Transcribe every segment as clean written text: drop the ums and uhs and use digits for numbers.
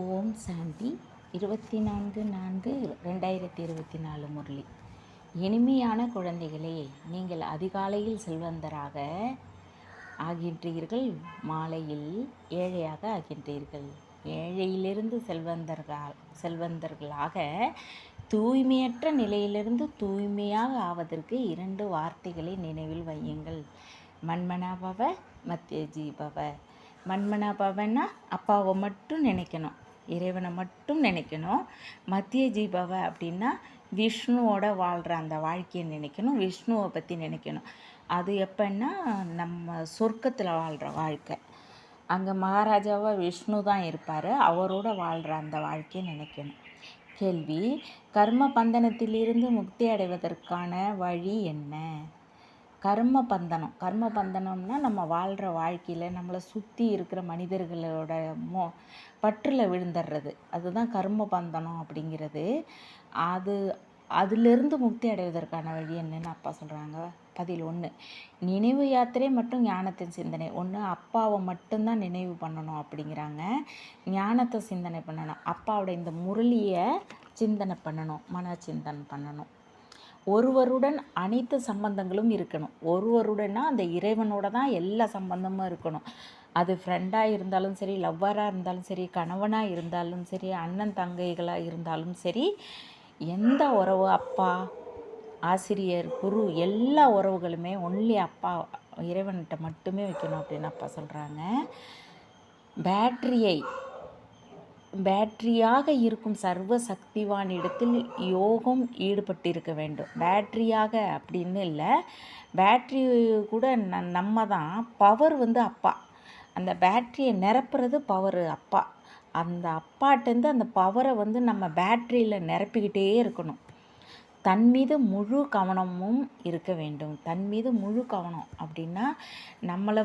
ஓம் சாந்தி 24/4/2024 முரளி. இனிமையான குழந்தைகளே, நீங்கள் அதிகாலையில் செல்வந்தராக ஆகின்றீர்கள், மாலையில் ஏழையாக ஆகின்றீர்கள். ஏழையிலிருந்து செல்வந்தர்களாக தூய்மையற்ற நிலையிலிருந்து தூய்மையாக ஆவதற்கு 2 வார்த்தைகளை நினைவில் வையுங்கள். மன்மனாபவ மத்தியஜீபவ. மன்மனாபவன்னா அப்பாவை மட்டும் நினைக்கணும், இறைவனை மட்டும் நினைக்கணும். மத்திய ஜீபவ அப்படின்னா விஷ்ணுவோட வாழ்கிற அந்த வாழ்க்கையை நினைக்கணும், விஷ்ணுவை பற்றி நினைக்கணும். அது எப்போன்னா நம்ம சொர்க்கத்தில் வாழ்கிற வாழ்க்கை. அங்கே மகாராஜாவாக விஷ்ணு தான் இருப்பார், அவரோட வாழ்கிற அந்த வாழ்க்கையை நினைக்கணும். கேள்வி: கர்ம பந்தனத்திலிருந்து முக்தி அடைவதற்கான வழி என்ன? கர்ம பந்தனம்னா நம்ம வாழ்கிற வாழ்க்கையில் நம்மளை சுற்றி இருக்கிற மனிதர்களோட பற்றில் விழுந்துடுறது, அதுதான் கர்ம பந்தனம் அப்படிங்கிறது. அதிலிருந்து முக்தி அடைவதற்கான வழி என்னன்னு அப்பா சொல்கிறாங்க. பதில் 1, நினைவு யாத்திரை மற்றும் ஞானத்தின் சிந்தனை. 1, அப்பாவை மட்டும்தான் நினைவு பண்ணணும் அப்படிங்கிறாங்க. ஞானத்தை சிந்தனை பண்ணணும், அப்பாவோட இந்த முரளியை சிந்தனை பண்ணணும், மன சிந்தனை பண்ணணும். ஒருவருடன் அனைத்து சம்பந்தங்களும் இருக்கணும். ஒருவருடனா அந்த இறைவனோட தான் எல்லா சம்பந்தமும் இருக்கணும். அது ஃப்ரெண்டாக இருந்தாலும் சரி, லவ்வராக இருந்தாலும் சரி, கணவனாக இருந்தாலும் சரி, அண்ணன் தங்கைகளாக இருந்தாலும் சரி, எந்த உறவு, அப்பா, ஆசிரியர், குரு, எல்லா உறவுகளுமே ஒன்லி அப்பா இறைவன்கிட்ட மட்டுமே வைக்கணும் அப்படின்னு அப்பா சொல்கிறாங்க. பேட்டரியாக இருக்கும் சர்வ சக்திவானிடத்தில் யோகம் ஈடுபட்டிருக்க வேண்டும். பேட்டரியாக அப்படின்னு இல்லை, பேட்ரி கூட நம்ம தான். பவர் அப்பா. அந்த பேட்டரியை நிரப்புறது பவர் அப்பா. அந்த அப்பாட்டேருந்து அந்த பவரை நம்ம பேட்டரியில் நிரப்பிக்கிட்டே இருக்கணும். தன் மீது முழு கவனமும் இருக்க வேண்டும். தன் மீது முழு கவனம் அப்படின்னா நம்மளை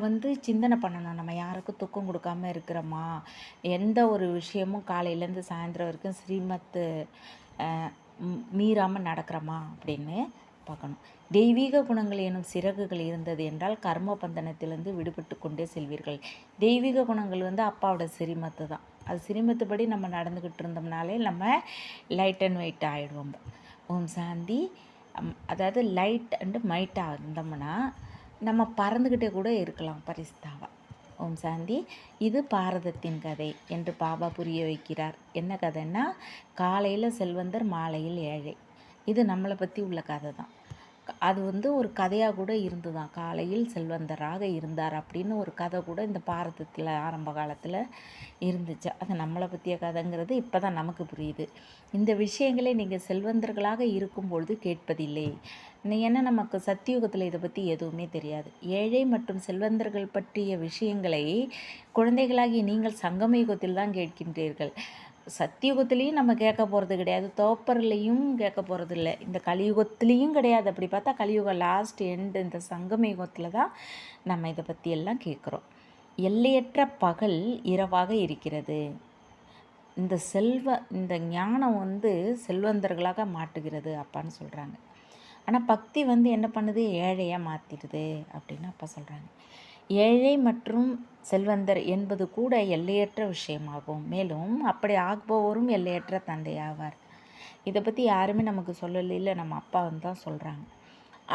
சிந்தனை பண்ணணும். நம்ம யாருக்கும் துக்கம் கொடுக்காம இருக்கிறோமா, எந்த ஒரு விஷயமும் காலையிலேருந்து சாயந்தரம் வரைக்கும் ஸ்ரீமத்து மீறாமல் நடக்கிறோமா அப்படின்னு பார்க்கணும். தெய்வீக குணங்கள் எனும் சிறகுகள் இருந்தது என்றால் கர்ம பந்தனத்திலிருந்து விடுபட்டு கொண்டே செல்வீர்கள். தெய்வீக குணங்கள் அப்பாவோட சிறிமத்து தான். அது சிறிமத்துப்படி நம்ம நடந்துக்கிட்டு இருந்தோம்னாலே நம்ம லைட் அண்ட் வெயிட் ஆகிடுவோம். ஓம் சாந்தி. அதாவது லைட் அண்டு மைட்டாக இருந்தோம்னா நம்ம பறந்துக்கிட்டே கூட இருக்கலாம் பரிஸ்தாவா. ஓம் சாந்தி. இது பாரதத்தின் கதை என்று பாபா புரிய வைக்கிறார். என்ன கதைன்னா, காலையில் செல்வந்தர், மாலையில் ஏழை. இது நம்மளை பற்றி உள்ள கதை தான். அது ஒரு கதையாக கூட இருந்துதான். காலையில் செல்வந்தராக இருந்தார் அப்படின்னு ஒரு கதை கூட இந்த பாரதத்தில் ஆரம்ப காலத்தில் இருந்துச்சு. அது நம்மளை பற்றிய கதைங்கிறது இப்போ தான் நமக்கு புரியுது. இந்த விஷயங்களை நீங்கள் செல்வந்தர்களாக இருக்கும்பொழுது கேட்பதில்லை. ஏன்னா நமக்கு சத்தியுகத்தில் இதை பற்றி எதுவுமே தெரியாது. ஏழை மற்றும் செல்வந்தர்கள் பற்றிய விஷயங்களை குழந்தைகளாகி நீங்கள் சங்கம யுகத்தில் தான் கேட்கின்றீர்கள். சத்தியுகத்துலேயும் நம்ம கேட்க போகிறது கிடையாது, தோப்பர்லேயும் கேட்க போகிறது இல்லை, இந்த கலியுகத்துலேயும் கிடையாது. அப்படி பார்த்தா கலியுகம் லாஸ்ட் எண்டு, இந்த சங்கம யுகத்தில் தான் நம்ம இதை பற்றி எல்லாம் கேட்குறோம். எல்லையற்ற பகல் இரவாக இருக்கிறது. இந்த ஞானம் செல்வந்தர்களாக மாட்டுகிறது அப்பான்னு சொல்கிறாங்க. ஆனால் பக்தி என்ன பண்ணுது, ஏழையாக மாற்றிடுது அப்படின்னு அப்பா சொல்கிறாங்க. ஏழை மற்றும் செல்வந்தர் என்பது கூட எல்லையற்ற விஷயமாகும். மேலும் அப்படி ஆகுபவரும் எல்லையற்ற தந்தையாவார். இதை பற்றி யாருமே நமக்கு சொல்லல, நம்ம அப்பா தான் சொல்கிறாங்க.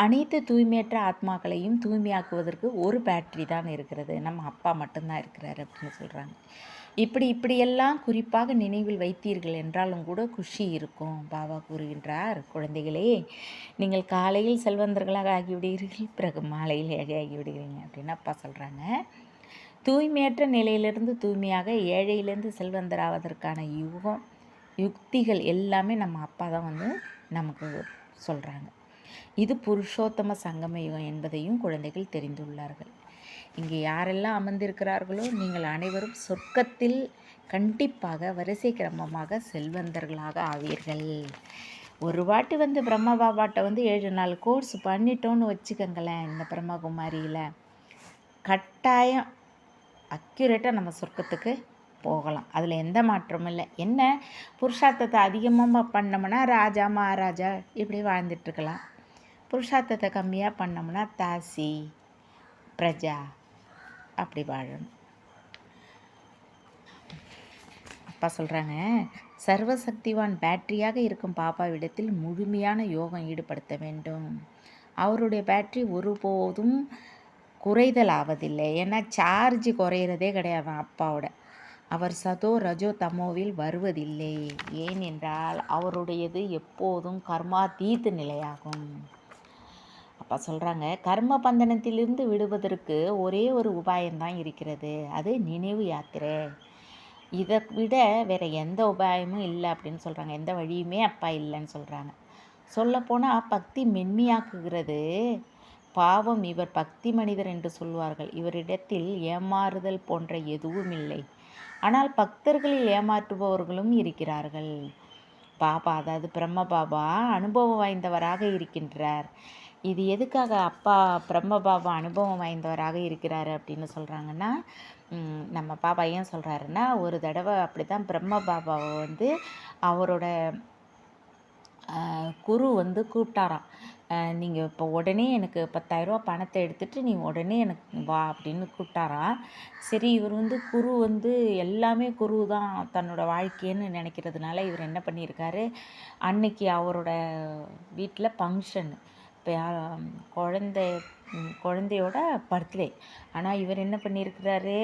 அனைத்து தூய்மையற்ற ஆத்மாக்களையும் தூய்மையாக்குவதற்கு ஒரு பேட்டரி தான் இருக்கிறது, நம்ம அப்பா மட்டும்தான் இருக்கிறார் அப்படின்னு சொல்கிறாங்க. இப்படியெல்லாம் குறிப்பாக நினைவில் வைத்தீர்கள் என்றாலும் கூட குஷி இருக்கும். பாபா கூறுகின்றார், குழந்தைகளே, நீங்கள் காலையில் செல்வந்தர்களாக ஆகிவிடுகிறீர்கள், பிறகு மாலையில் ஏழையாகி விடுகிறீங்க அப்படின்னு அப்பா சொல்கிறாங்க. தூய்மையற்ற நிலையிலிருந்து தூய்மையாக, ஏழையிலேருந்து செல்வந்தராவதற்கான யுக்திகள் எல்லாமே நம்ம அப்பா தான் நமக்கு சொல்கிறாங்க. இது புருஷோத்தம சங்கம யுகம் என்பதையும் குழந்தைகள் தெரிந்துள்ளார்கள். இங்கே யாரெல்லாம் அமர்ந்திருக்கிறார்களோ நீங்கள் அனைவரும் சொர்க்கத்தில் கண்டிப்பாக வரிசை கிரமமாக செல்வந்தர்களாக ஆவீர்கள். ஒரு வாட்டி பிரம்மா பாபாட்ட 7 நாள் கோர்ஸ் பண்ணிட்டோன்னு வச்சுக்கோங்களேன், இந்த பிரம்மகுமாரியில் கட்டாயம் அக்யூரேட்டாக நம்ம சொர்க்கத்துக்கு போகலாம். அதில் எந்த மாற்றமும் இல்லை. என்ன, புருஷார்த்தத்தை அதிகமாக பண்ணோம்னா ராஜா மகாராஜா இப்படி வாழ்ந்துட்டுருக்கலாம். புருஷார்த்தத்தை கம்மியாக பண்ணோம்னா தாசி பிரஜா அப்படி வாழணும். அப்பா சொல்கிறாங்க, சர்வசக்திவான் பேட்டரியாக இருக்கும் பாபாவிடத்தில் முழுமையான யோகம் ஈடுபடுத்த வேண்டும். அவருடைய பேட்டரி ஒருபோதும் குறைதல் ஆவதில்லை. ஏன்னா சார்ஜ் குறையிறதே கிடையாதான் அப்பாவோட. அவர் சதோ ரஜோ தமோவில் வருவதில்லை. ஏனென்றால் அவருடையது எப்போதும் கர்மாதீத் நிலையாகும். அப்பா சொல்கிறாங்க, கர்ம பந்தனத்திலிருந்து விடுவதற்கு ஒரே ஒரு உபாயம்தான் இருக்கிறது. அது நினைவு யாத்திரை. இதை விட வேறு எந்த உபாயமும் இல்லை அப்படின்னு சொல்கிறாங்க. எந்த வழியுமே அப்பா இல்லைன்னு சொல்கிறாங்க. சொல்லப்போனால் பக்தி மென்மையாக்குகிறது. பாவம், இவர் பக்தி மனிதர் என்று சொல்வார்கள். இவரிடத்தில் ஏமாறுதல் போன்ற எதுவும் இல்லை. ஆனால் பக்தர்களில் ஏமாற்றுபவர்களும் இருக்கிறார்கள். பாபா, அதாவது பிரம்ம பாபா அனுபவம் வாய்ந்தவராக இருக்கின்றார். இது எதுக்காக அப்பா பிரம்ம பாபா அனுபவம் வாய்ந்தவராக இருக்கிறாரு அப்படின்னு சொல்கிறாங்கன்னா, நம்ம பாபா ஏன் சொல்கிறாருன்னா, ஒரு தடவை அப்படி தான் பிரம்ம பாபாவை வந்து அவரோட குரு வந்து கூப்பிட்டாராம். நீங்கள் இப்போ உடனே எனக்கு 10,000 பணத்தை எடுத்துகிட்டு நீ உடனே எனக்கு வா அப்படின்னு கூப்பிட்டாராம். சரி, இவர் வந்து குரு வந்து எல்லாமே குரு தான் தன்னோட வாழ்க்கைன்னு நினைக்கிறதுனால இவர் என்ன பண்ணியிருக்காரு, அன்னைக்கு அவரோட வீட்டில் ஃபங்க்ஷன், இப்போ குழந்தை குழந்தையோட பர்த்டே. ஆனால் இவர் என்ன பண்ணியிருக்கிறாரு,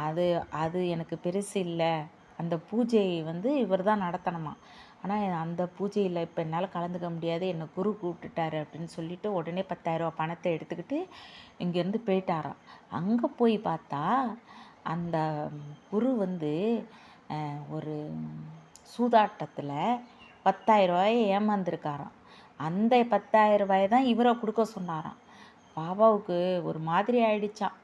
அது அது எனக்கு பெருசு இல்லை, அந்த பூஜை வந்து இவர் தான் நடத்தணுமா. ஆனால் அந்த பூஜையில் இப்போ என்னால் கலந்துக்க முடியாது, என்னை குரு கூப்பிட்டுட்டாரு அப்படின்னு சொல்லிட்டு உடனே 10,000 பணத்தை எடுத்துக்கிட்டு இங்கேருந்து போயிட்டாராம். அங்கே போய் பார்த்தா அந்த குரு வந்து ஒரு சூதாட்டத்தில் 10,000 ஏமாந்துருக்காராம். அந்த 10,000 தான் இவரை கொடுக்க சொன்னாராம். பாபாவுக்கு ஒரு மாதிரி ஆயிடுச்சான்.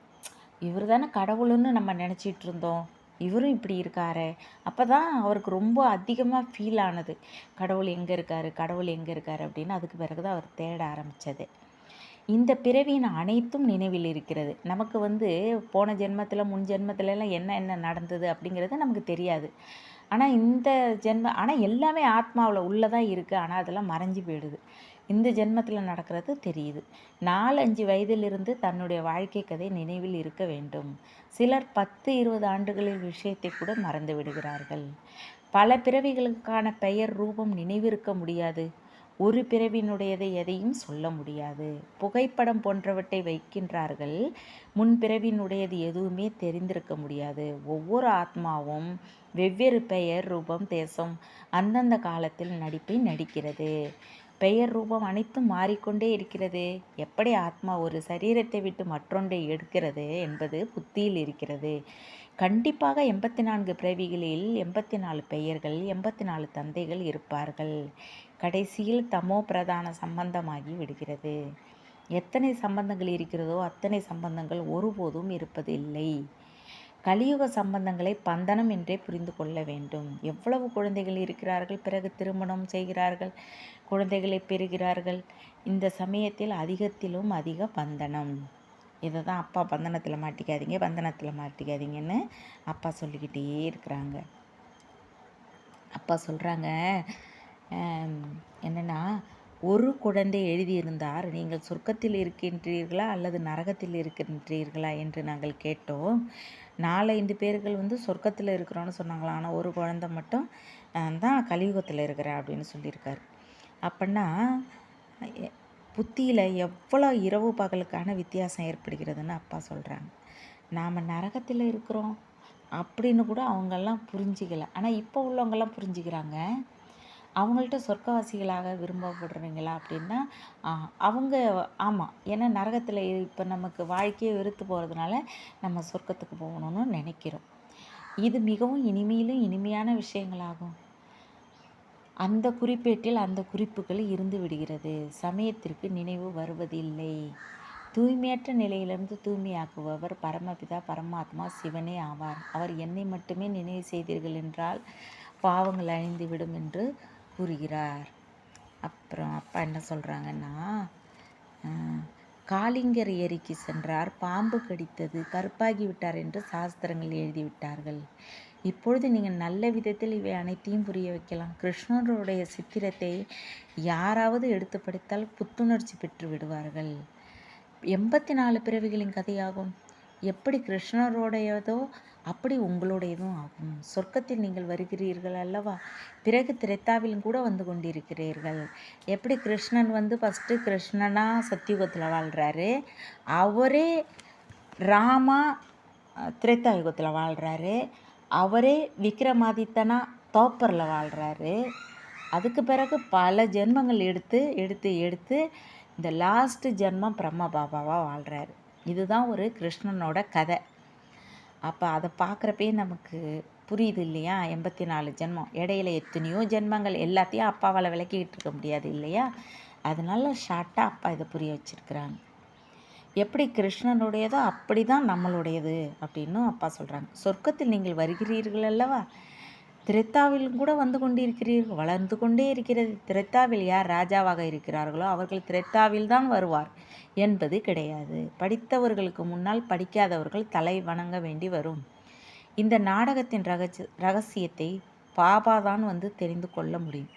இவர் தானே கடவுளுன்னு நம்ம நினச்சிட்டு இருந்தோம், இவரும் இப்படி இருக்காரு. அப்போ தான் அவருக்கு ரொம்ப அதிகமாக ஃபீல் ஆனது, கடவுள் எங்கே இருக்கார், கடவுள் எங்கே இருக்கார் அப்படின்னு. அதுக்கு பிறகு தான் அவர் தேட ஆரம்பித்தது. இந்த பிறவியின் அனைத்தும் நினைவில் இருக்கிறது. நமக்கு வந்து போன ஜென்மத்தில் முன் ஜென்மத்திலலாம் என்ன நடந்தது அப்படிங்கிறது நமக்கு தெரியாது. ஆனால் இந்த ஆனால் எல்லாமே ஆத்மாவில் உள்ளே தான் இருக்குது. ஆனால் அதெல்லாம் மறைஞ்சு போயிடுது. இந்த ஜென்மத்தில் நடக்கிறது தெரியுது. 4-5 வயதிலிருந்து தன்னுடைய வாழ்க்கை கதை நினைவில் இருக்க வேண்டும். சிலர் 10-20 ஆண்டுகளில் விஷயத்தை கூட மறந்து விடுகிறார்கள். பல பிறவிகளுக்கான பெயர் ரூபம் நினைவிருக்க முடியாது. ஒரு பிறவினுடையதை எதையும் சொல்ல முடியாது. புகைப்படம் போன்றவற்றை வைக்கின்றார்கள். முன்பிறவினுடையது எதுவுமே தெரிந்திருக்க முடியாது. ஒவ்வொரு ஆத்மாவும் வெவ்வேறு பெயர், ரூபம், தேசம், அந்தந்த காலத்தில் நடிப்பை நடிக்கிறது. பெயர், ரூபம் அனைத்தும் மாறிக்கொண்டே இருக்கிறது. எப்படி ஆத்மா ஒரு சரீரத்தை விட்டு மற்றொன்றை எடுக்கிறது என்பது புத்தியில் இருக்கிறது. கண்டிப்பாக 84 பிறவிகளில் 84 பெயர்கள், 84 தந்தைகள் இருப்பார்கள். கடைசியில் தமோ பிரதான சம்பந்தமாகி விடுகிறது. எத்தனை சம்பந்தங்கள் இருக்கிறதோ அத்தனை சம்பந்தங்கள் ஒருபோதும் இருப்பதில்லை. கலியுக சம்பந்தங்களை பந்தனம் என்றே புரிந்து கொள்ள வேண்டும். எவ்வளவு குழந்தைகள் இருக்கிறார்கள், பிறகு திருமணம் செய்கிறார்கள், குழந்தைகளை பெறுகிறார்கள். இந்த சமயத்தில் அதிகத்திலும் அதிக பந்தனம். இதை தான் அப்பா பந்தனத்தில் மாட்டிக்காதீங்க, பந்தனத்தில் மாட்டிக்காதீங்கன்னு அப்பா சொல்லிக்கிட்டே இருக்கிறாங்க. அப்பா சொல்கிறாங்க, என்னென்னா, ஒரு குழந்தை எழுதியிருந்தார், நீங்கள் சொர்க்கத்தில் இருக்கின்றீர்களா அல்லது நரகத்தில் இருக்கின்றீர்களா என்று நாங்கள் கேட்டோம். 4-5 பேர்கள் வந்து சொர்க்கத்தில் இருக்கிறோன்னு சொன்னாங்களாம். ஆனால் ஒரு குழந்தை மட்டும் தான் கலியுகத்தில் இருக்கிறேன் அப்படின்னு சொல்லியிருக்காரு. அப்படின்னா புத்தியில் எவ்வளோ இரவு பகலுக்கான வித்தியாசம் ஏற்படுகிறதுன்னு அப்பா சொல்கிறாங்க. நாம் நரகத்தில் இருக்கிறோம் அப்படின்னு கூட அவங்கெல்லாம் புரிஞ்சிக்கல. ஆனால் இப்போ உள்ளவங்கெல்லாம் புரிஞ்சுக்கிறாங்க. அவங்கள்ட்ட சொர்க்கவாசிகளாக விரும்பப்படுறீங்களா அப்படின்னா அவங்க ஆமாம். ஏன்னா நரகத்தில் இப்போ நமக்கு வாழ்க்கையை வெறுத்து போகிறதுனால நம்ம சொர்க்கத்துக்கு போகணும்னு நினைக்கிறோம். இது மிகவும் இனிமையிலும் இனிமையான விஷயங்களாகும். அந்த குறிப்பேட்டில் அந்த குறிப்புகள் இருந்து விடுகிறது. சமயத்திற்கு நினைவு வருவதில்லை. தூய்மையற்ற நிலையிலிருந்து தூய்மையாக்குபவர் பரமபிதா பரமாத்மா சிவனே ஆவார். அவர் என்னை மட்டுமே நினைவு செய்தீர்கள் என்றால் பாவங்கள் அழிந்துவிடும் என்று கூறுகிறார். அப்புறம் அப்பா என்ன சொல்கிறாங்கன்னா, காளிங்கர் ஏரிக்கு சென்றார், பாம்பு கடித்தது, கருப்பாகி விட்டார் என்று சாஸ்திரங்கள் எழுதிவிட்டார்கள். இப்பொழுது நீங்கள் நல்ல விதத்தில் இவை அனைத்தையும் புரிய வைக்கலாம். கிருஷ்ணருடைய சித்திரத்தை யாராவது எடுத்து படித்தால் புத்துணர்ச்சி பெற்று விடுவார்கள். 84 பிறவிகளின் கதையாகும். எப்படி கிருஷ்ணருடையதோ அப்படி உங்களுடையதும் ஆகும். சொர்க்கத்தில் நீங்கள் வருகிறீர்கள் அல்லவா, பிறகு திரேத்தாவிலும் கூட வந்து கொண்டிருக்கிறீர்கள். எப்படி கிருஷ்ணன் வந்து ஃபஸ்ட்டு கிருஷ்ணனா சத்தியுகத்தில் வாழ்கிறாரு, அவரே ராமா திரேத்தா யுகத்தில் வாழ்கிறாரு, அவரே விக்ரமாதித்தனா தோப்பரில் வாழ்கிறாரு. அதுக்கு பிறகு பல ஜென்மங்கள் எடுத்து எடுத்து எடுத்து இந்த லாஸ்ட்டு ஜென்மம் பிரம்ம பாபாவாக வாழ்கிறாரு. இதுதான் ஒரு கிருஷ்ணனோட கதை. அப்போ அதை பார்க்குறப்பே நமக்கு புரியுது இல்லையா, 84 ஜென்மம், இடையில எத்தனையோ ஜென்மங்கள், எல்லாத்தையும் அப்பாவால் விளக்கிக்கிட்டு இருக்க முடியாது இல்லையா. அதனால ஷார்ட்டாக அப்பா இதை புரிய வச்சுருக்குறாங்க. எப்படி கிருஷ்ணனுடையதோ அப்படி தான் நம்மளுடையது அப்படின்னும் அப்பா சொல்கிறாங்க. சொர்க்கத்தில் நீங்கள் வருகிறீர்கள் அல்லவா, திரேத்தாவிலும் கூட வந்து கொண்டிருக்கிறீர்கள், வளர்ந்து கொண்டே இருக்கிறது. திரேத்தாவில் யார் ராஜாவாக இருக்கிறார்களோ அவர்கள் திரேத்தாவில் தான் வருவார் என்பது கிடையாது. படித்தவர்களுக்கு முன்னால் படிக்காதவர்கள் தலை வணங்க வேண்டி வரும். இந்த நாடகத்தின் ரகசியத்தை பாபா தான் வந்து தெரிந்து கொள்ள முடியும்.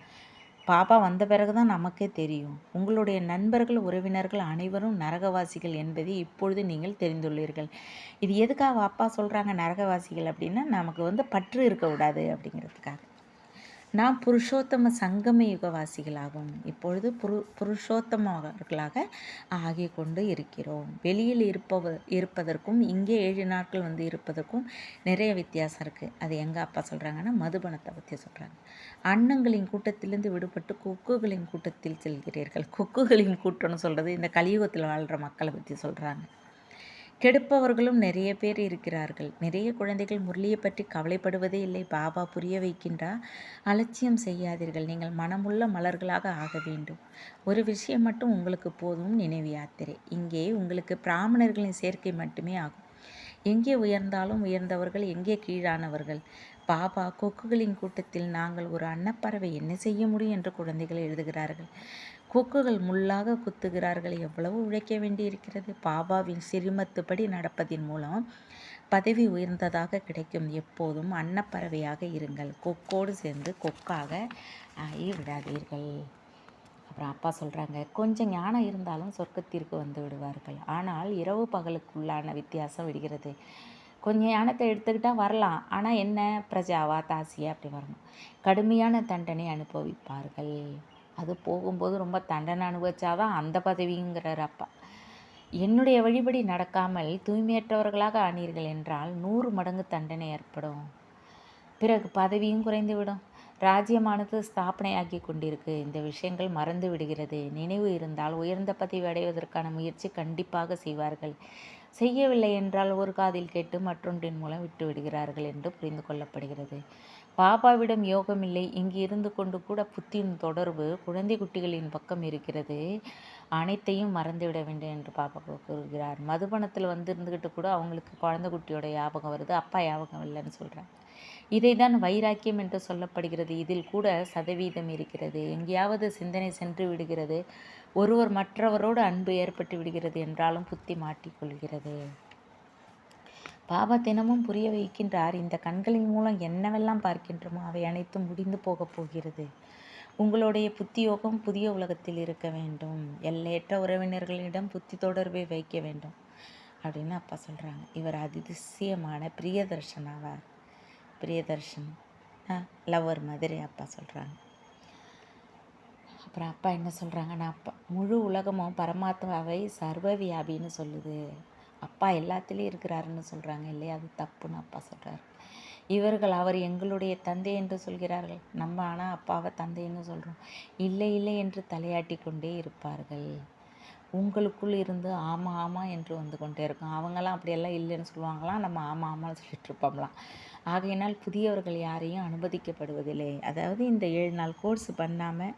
பாபா வந்த பிறகு தான் நமக்கே தெரியும். உங்களுடைய நண்பர்கள், உறவினர்கள் அனைவரும் நரகவாசிகள் என்பதை இப்பொழுது நீங்கள் தெரிந்துள்ளீர்கள். இது எதுக்காக அப்பா சொல்கிறாங்க நரகவாசிகள் அப்படின்னா, நமக்கு வந்து பற்று இருக்கக்கூடாது அப்படிங்கிறதுக்காக. நாம் புருஷோத்தம சங்கம யுகவாசிகளாகும். இப்பொழுது புருஷோத்தமர்களாக ஆகி கொண்டு இருக்கிறோம். வெளியில் இருப்பதற்கும் இங்கே 7 நாட்கள் வந்து இருப்பதற்கும் நிறைய வித்தியாசம் இருக்குது. அது எங்கள் அப்பா சொல்கிறாங்கன்னா மதுபனத்தை பற்றி சொல்கிறாங்க. அன்னங்களின் கூட்டத்திலிருந்து விடுபட்டு கொக்குகளின் கூட்டத்தில் செல்கிறீர்கள். கொக்குகளின் கூட்டம்னு சொல்கிறது இந்த கலியுகத்தில் வாழ்கிற மக்களை பற்றி சொல்கிறாங்க. கெடுப்பவர்களும் நிறைய பேர் இருக்கிறார்கள். நிறைய குழந்தைகள் முரளியை பற்றி கவலைப்படுவதே இல்லை. பாபா புரிய வைக்கின்றார், அலட்சியம் செய்யாதீர்கள், நீங்கள் மனமுள்ள மலர்களாக ஆக வேண்டும். ஒரு விஷயம் மட்டும் உங்களுக்கு போதும், நினைவு யாத்திரை. இங்கே உங்களுக்கு பிராமணர்களின் சேர்க்கை மட்டுமே ஆகும். எங்கே உயர்ந்தாலும் உயர்ந்தவர்கள், எங்கே கீழானவர்கள். பாபா கொக்குகளின் கூட்டத்தில் நாங்கள் ஒரு அன்னப்பறவை என்ன செய்ய முடியும் என்று குழந்தைகள் எழுதுகிறார்கள். கொக்குகள் முள்ளாக குத்துகிறார்கள். எவ்வளவு உழைக்க வேண்டியிருக்கிறது. பாபாவின் சிறுமத்துப்படி நடப்பதின் மூலம் பதவி உயர்ந்ததாக கிடைக்கும். எப்போதும் அன்னப்பறவையாக இருங்கள். கொக்கோடு சேர்ந்து கொக்காக ஆகி விடாதீர்கள். அப்புறம் அப்பா சொல்கிறாங்க, கொஞ்சம் ஞானம் இருந்தாலும் சொர்க்கத்திற்கு வந்து விடுவார்கள். ஆனால் இரவு பகலுக்குள்ளான வித்தியாசம் விடுகிறது. கொஞ்சம் ஞானத்தை எடுத்துக்கிட்டால் வரலாம், ஆனால் என்ன பிரஜாவா தாசியா அப்படி வரணும். கடுமையான தண்டனை அனுபவிப்பார்கள். அது போகும்போது ரொம்ப தண்டனை அனுபவிச்சாதான் அந்த பதவிங்கிறார் அப்பா. என்னுடைய வழிபடி நடக்காமல் தூய்மையற்றவர்களாக ஆனீர்கள் என்றால் 100 மடங்கு தண்டனை ஏற்படும். பிறகு பதவியும் குறைந்துவிடும். ராஜ்யமானது ஸ்தாபனையாகி கொண்டிருக்கு. இந்த விஷயங்கள் மறந்து விடுகிறது. நினைவு இருந்தால் உயர்ந்த பதவி அடைவதற்கான முயற்சி கண்டிப்பாக செய்வார்கள். செய்யவில்லை என்றால் ஒரு காதில் கேட்டு மற்றொன்றின் மூலம் விட்டு விடுகிறார்கள் என்று புரிந்து கொள்ளப்படுகிறது. பாபாவிடம் யோகம் இல்லை. இங்கு இருந்து கொண்டு கூட புத்தியின் தொடர்பு குழந்தை குட்டிகளின் பக்கம் இருக்கிறது. அனைத்தையும் மறந்துவிட வேண்டும் என்று பாபா கூறுகிறார். மதுபனத்தில் வந்து இருந்துக்கிட்டு கூட அவங்களுக்கு குழந்தை குட்டியோட ஞாபகம் வருது, அப்பா ஞாபகம் இல்லைன்னு சொல்கிறாங்க. இதை தான் வைராக்கியம் என்று சொல்லப்படுகிறது. இதில் கூட சதவீதம் இருக்கிறது. எங்கேயாவது சிந்தனை சென்று விடுகிறது. ஒருவர் மற்றவரோடு அன்பு ஏற்பட்டு விடுகிறது என்றாலும் புத்தி மாட்டிக்கொள்கிறது. பாபா தினமும் புரிய வைக்கின்றார், இந்த கண்களின் மூலம் என்னவெல்லாம் பார்க்கின்றோமோ அவை அனைத்தும் முடிந்து போகப் போகிறது. உங்களுடைய புத்தி யோகம் புதிய உலகத்தில் இருக்க வேண்டும். எல்லையற்ற உறவினர்களிடம் புத்தி தொடர்பை வைக்க வேண்டும் அப்படின்னு அப்பா சொல்கிறாங்க. இவர் அதிசயமான பிரியதர்ஷனாவார். பிரியதர்ஷன் லவ்வர் மாதிரி அப்பா சொல்கிறாங்க. அப்புறம் அப்பா என்ன சொல்கிறாங்கன்னா, அப்பா முழு உலகமும் பரமாத்மாவை சர்வவியாபின்னு சொல்லுது. அப்பா எல்லாத்துலேயும் இருக்கிறாருன்னு சொல்கிறாங்க இல்லையா, அது தப்புன்னு அப்பா சொல்கிறார். இவர்கள் அவர் எங்களுடைய தந்தை என்று சொல்கிறார்கள். நம்ம ஆனால் அப்பாவை தந்தைன்னு சொல்கிறோம். இல்லை இல்லை என்று தலையாட்டி கொண்டே இருப்பார்கள். உங்களுக்குள் இருந்து ஆமாம் ஆமாம் என்று வந்து கொண்டே இருக்கும். அவங்களாம் அப்படியெல்லாம் இல்லைன்னு சொல்லுவாங்களாம், நம்ம ஆமாம் ஆமான்னு சொல்லிட்டு இருப்போம்லாம். ஆகையினால் புதியவர்கள் யாரையும் அனுமதிக்கப்படுவதில்லை. அதாவது இந்த 7 நாள் கோர்ஸ் பண்ணாமல்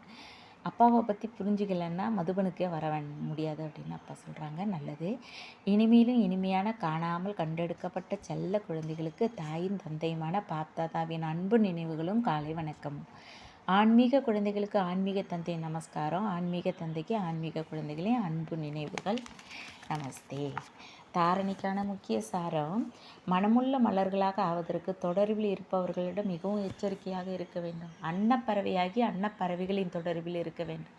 அப்பாவை பற்றி புரிஞ்சுக்கலன்னா மதுபனுக்கே வர முடியாது அப்படின்னு அப்பா சொல்கிறாங்க. நல்லது. இனிமேலும் இனிமையான காணாமல் கண்டெடுக்கப்பட்ட செல்ல குழந்தைகளுக்கு தாயின் தந்தையுமான பாப்தாதாவின் அன்பு நினைவுகளும் காலை வணக்கமும். ஆன்மீக குழந்தைகளுக்கு ஆன்மீக தந்தை நமஸ்காரம். ஆன்மீக தந்தைக்கு ஆன்மீக குழந்தைகளின் அன்பு நினைவுகள் நமஸ்தே. தாரணைக்கான முக்கிய சாரம், மனமுள்ள மலர்களாக ஆவதற்கு தொடர்பில் இருப்பவர்களிடம் மிகவும் எச்சரிக்கையாக இருக்க வேண்டும். அன்னப்பறவையாகி அன்னப்பறவைகளின் தொடர்பில் இருக்க வேண்டும்.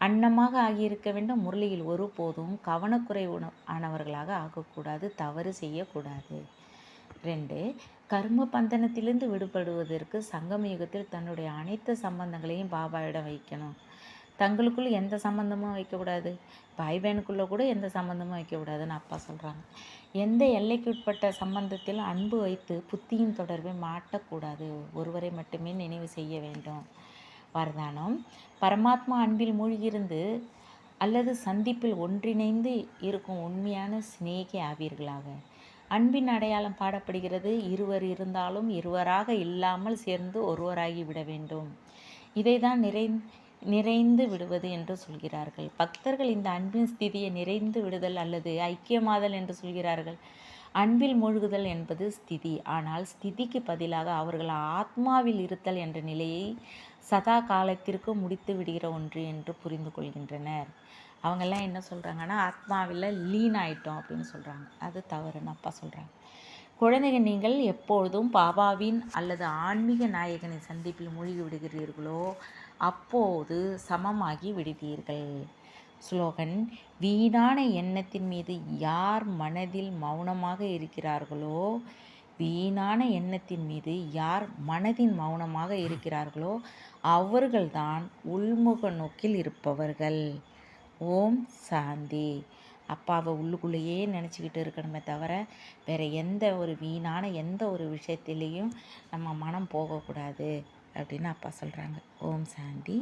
அன்னமாக ஆகியிருக்க வேண்டும். முரளியில் ஒருபோதும் கவனக்குறைவு ஆனவர்களாக ஆகக்கூடாது, தவறு செய்யக்கூடாது. 2 கர்ம பந்தனத்திலிருந்து விடுபடுவதற்கு சங்கம யுகத்தில் தன்னுடைய அனைத்து சம்பந்தங்களையும் பாபாவிடம் வைக்கணும். தங்களுக்குள்ள எந்த சம்மந்தமும் வைக்கக்கூடாது. பாய் பையனுக்குள்ளே கூட எந்த சம்மந்தமும் வைக்கக்கூடாதுன்னு அப்பா சொல்கிறாங்க. எந்த எல்லைக்கு உட்பட்ட சம்பந்தத்தில் அன்பு வைத்து புத்தியின் தொடர்பை மாட்டக்கூடாது. ஒருவரை மட்டுமே நினைவு செய்ய வேண்டும். வரதானம் பரமாத்மா அன்பில் மூழ்கியிருந்து அல்லது சந்திப்பில் ஒன்றிணைந்து இருக்கும் உண்மையான சிநேகி ஆவீர்களாக. அன்பின் அடையாளம் பாடப்படுகிறது. இருவர் இருந்தாலும் இருவராக இல்லாமல் சேர்ந்து ஒருவராகி விட வேண்டும். இதை தான் நிறைந்து விடுவது என்று சொல்கிறார்கள். பக்தர்கள் இந்த அன்பின் ஸ்திதியை நிறைந்து விடுதல் அல்லது ஐக்கியமாதல் என்று சொல்கிறார்கள். அன்பில் மூழ்குதல் என்பது ஸ்திதி. ஆனால் ஸ்திதிக்கு பதிலாக அவர்கள் ஆத்மாவில் இருத்தல் என்ற நிலையை சதா காலத்திற்கு முடித்து விடுகிற ஒன்று என்று புரிந்து கொள்கின்றனர். அவங்கெல்லாம் என்ன சொல்கிறாங்கன்னா, ஆத்மாவில் லீன் ஆயிட்டோம் அப்படின்னு சொல்கிறாங்க. அது தவறுன்னு அப்பா சொல்கிறாங்க. குழந்தைகள், நீங்கள் எப்பொழுதும் பாபாவின் அல்லது ஆன்மீக நாயகனின் சந்திப்பில் மூழ்கி விடுகிறீர்களோ அப்போது சமமாகி விடுவீர்கள். ஸ்லோகன்: வீணான எண்ணத்தின் மீது யார் மனதில் மௌனமாக இருக்கிறார்களோ வீணான எண்ணத்தின் மீது யார் மனதின் மௌனமாக இருக்கிறார்களோ அவர்கள்தான் உள்முக நோக்கில் இருப்பவர்கள். ஓம் சாந்தி. அப்பாவை உள்ளுக்குள்ளேயே நினச்சிக்கிட்டு இருக்கணுமே தவிர வேறு எந்த ஒரு வீணான எந்த ஒரு விஷயத்திலையும் நம்ம மனம் போகக்கூடாது அப்படின்னு அப்பா சொல்கிறாங்க. ஓம் சாந்தி.